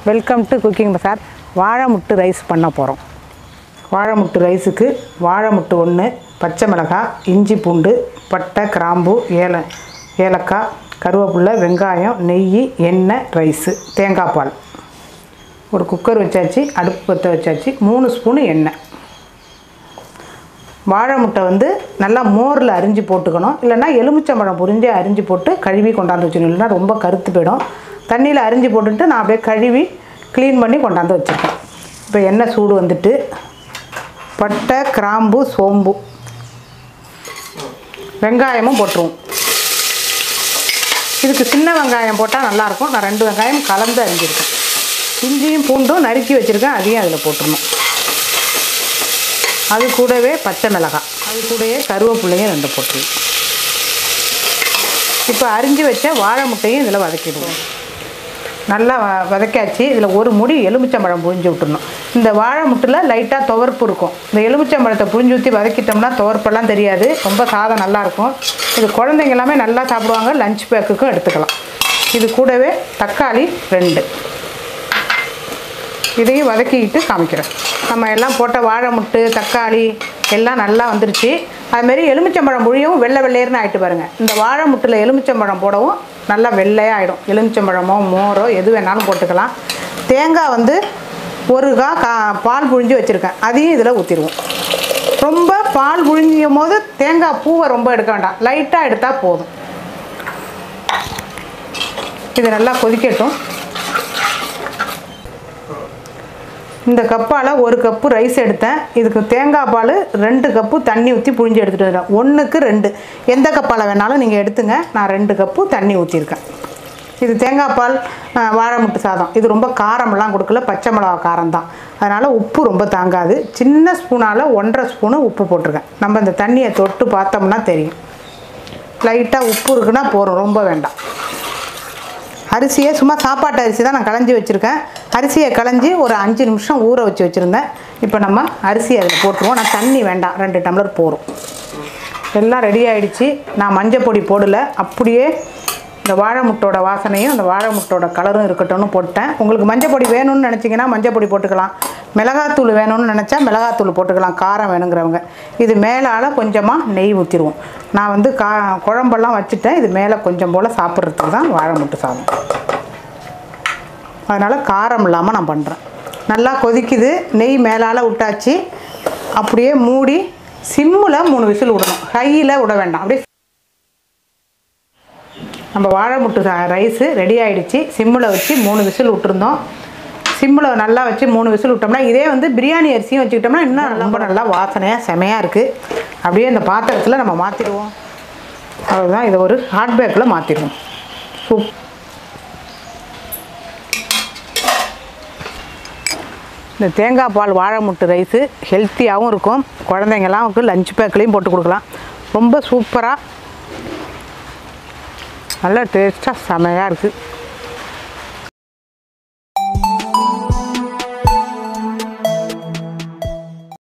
Welcome to cooking பசார். வாழை முட்டு rice பண்ண போகிறோம். வாழை முட்டு ரைஸுக்கு வாழை முட்டு 1, பச்சை மிளகாய், இஞ்சி பூண்டு, பட்டை, கிராம்பு, ஏலக்காய், கருவேப்பிலை, வெங்காயம், நெய், எண்ணெய், ரைஸு, தேங்காய் பால். ஒரு குக்கர் வச்சாச்சு, அடுப்பு பற்ற வச்சாச்சு. 3 ஸ்பூனு எண்ணெய். வாழை முட்டை நல்லா மோரில் அரிஞ்சு போட்டுக்கணும். இல்லைன்னா எலுமிச்சம்பழம் புரிஞ்சு அரிஞ்சு போட்டு கழுவி கொண்டாந்து வச்சுக்கணும். இல்லைன்னா ரொம்ப கருத்து போயிடும். தண்ணியில் அரிஞ்சு போட்டுட்டு நான் அப்படியே கழுவி க்ளீன் பண்ணி கொண்டாந்து வச்சுருக்கேன். இப்போ எண்ணெய் சூடு வந்துட்டு பட்டை, கிராம்பு, சோம்பு, வெங்காயமும் போட்டுருவோம். இதுக்கு சின்ன வெங்காயம் போட்டால் நல்லாயிருக்கும். நான் 2 வெங்காயம் கலந்து அரிஞ்சிருக்கேன். இஞ்சியும் பூண்டும் நறுக்கி வச்சுருக்கேன், அதையும் அதில் போட்டுடணும். அது கூடவே பச்சை மிளகாய், அது கூடவே கருவேப்பிலையும் 2 போட்டுருவோம். இப்போ அரிஞ்சு வச்ச வாழை முட்டையும் இதில் வதக்கிடுவோம். நல்லா வதக்காச்சு. இதில் ஒரு முடி எலுமிச்சம்பழம் புழிஞ்சு விட்டுடணும். இந்த வாழை முட்டில் லைட்டாக துவர்ப்பு இருக்கும். இந்த எலுமிச்சம்பழத்தை புழிஞ்சு ஊற்றி வதக்கிட்டோம்னா துவர்ப்பெல்லாம் தெரியாது. ரொம்ப சாதம் நல்லாயிருக்கும். இது குழந்தைங்க எல்லாமே நல்லா சாப்பிடுவாங்க. லஞ்ச் பேக்குக்கும் எடுத்துக்கலாம். இது கூடவே தக்காளி 2, இதையும் வதக்கிக்கிட்டு காமிக்கிறேன். நம்ம எல்லாம் போட்ட வாழை முட்டு, தக்காளி எல்லாம் நல்லா வந்துருச்சு. அதுமாரி எலுமிச்சம்பழம் புழியவும் வெள்ளை வெள்ளையர்னு ஆகிட்டு பாருங்கள். இந்த வாழை முட்டில் எலுமிச்சம்பழம் போடவும் நல்லா வெள்ளையாக ஆகிடும். எலுமிச்சம்பழமோ மோரோ எது வேணாலும் போட்டுக்கலாம். தேங்காய் 1 பால் புழிஞ்சு வச்சுருக்கேன், அதையும் இதில் ஊற்றிடுவோம். ரொம்ப பால் புழிஞ்சும் போது தேங்காய் பூவை ரொம்ப எடுக்க வேண்டாம், லைட்டாக எடுத்தால் போதும். இது நல்லா கொதிக்கட்டும். இந்த கப்பால் 1 கப்பு ரைஸ் எடுத்தேன். இதுக்கு தேங்காய் பால் 2 கப்பு தண்ணி ஊற்றி புழிஞ்சு எடுத்துகிட்டு வரேன். 1க்கு 2 எந்த கப்பால் வேணாலும் நீங்கள் எடுத்துங்க. நான் 2 கப்பு தண்ணி ஊற்றிருக்கேன். இது தேங்காய் பால் வாழை முட்டு சாதம். இது ரொம்ப காரமெல்லாம் கொடுக்கல, பச்சை மிளகா காரம் தான். அதனால் உப்பு ரொம்ப தாங்காது. சின்ன ஸ்பூனால் 1.5 ஸ்பூனு உப்பு போட்டிருக்கேன். நம்ம இந்த தண்ணியை தொட்டு பார்த்தோம்னா தெரியும். லைட்டாக உப்பு இருக்குன்னா போகிறோம், ரொம்ப வேண்டாம். அரிசியை சும்மா சாப்பாட்டு அரிசி தான் நான் களைஞ்சி வச்சுருக்கேன். அரிசியை களைஞ்சி ஒரு 5 நிமிஷம் ஊற வச்சுருந்தேன். இப்போ நம்ம அரிசியை அதில் போட்டுருவோம். நான் தண்ணி வேண்டாம், 2 டம்ளர் போகிறோம். எல்லாம் ரெடி ஆகிடுச்சு. நான் மஞ்சள் பொடி போடலை, அப்படியே இந்த வாழை முட்டோட வாசனையும் அந்த வாழை முட்டோட கலரும் இருக்கட்டும்னு போட்டேன். உங்களுக்கு மஞ்சள் பொடி வேணும்னு நினச்சிங்கன்னா மஞ்சள் பொடி போட்டுக்கலாம். மிளகாத்தூள் வேணும்னு நினச்சா மிளகாத்தூள் போட்டுக்கலாம், காரம் வேணுங்கிறவங்க. இது மேலால் கொஞ்சமாக நெய் ஊற்றிடுவோம். நான் குழம்பெல்லாம் வச்சுட்டேன். இது மேலே கொஞ்சம் போல் சாப்பிட்றதுக்கு தான் வாழை முட்டு சாதம். அதனால் காரம் இல்லாமல் நான் பண்ணுறேன். நல்லா கொதிக்குது. நெய் மேலால் விட்டாச்சு. அப்படியே மூடி சிம்மில் 3 விசில் விடணும், ஹையில் விட வேண்டாம். அப்படியே நம்ம வாழை முட்டு ரைஸு ரெடி ஆகிடுச்சு. சிம்மில் வச்சு 3 விசில் விட்டுருந்தோம். சிம்மில் நல்லா வச்சு 3 விசில் விட்டோம்னா, இதே பிரியாணி அரிசியும் வச்சுக்கிட்டோம்னா இன்னும் ரொம்ப நல்லா வாசனையாக செமையாக இருக்குது. அப்படியே இந்த பாத்திரத்தில் நம்ம மாற்றிடுவோம். அவ்வளோதான். இதை ஒரு ஹாட் பேக்கில் மாற்றிடுவோம். இந்த தேங்காய் பால் வாழை முட்டு ரைஸு ஹெல்த்தியாகவும் இருக்கும். குழந்தைங்கள்லாம் லஞ்ச் பேக்லேயும் போட்டு கொடுக்கலாம். ரொம்ப சூப்பராக நல்ல டேஸ்ட்டாக செமையாக இருக்குது.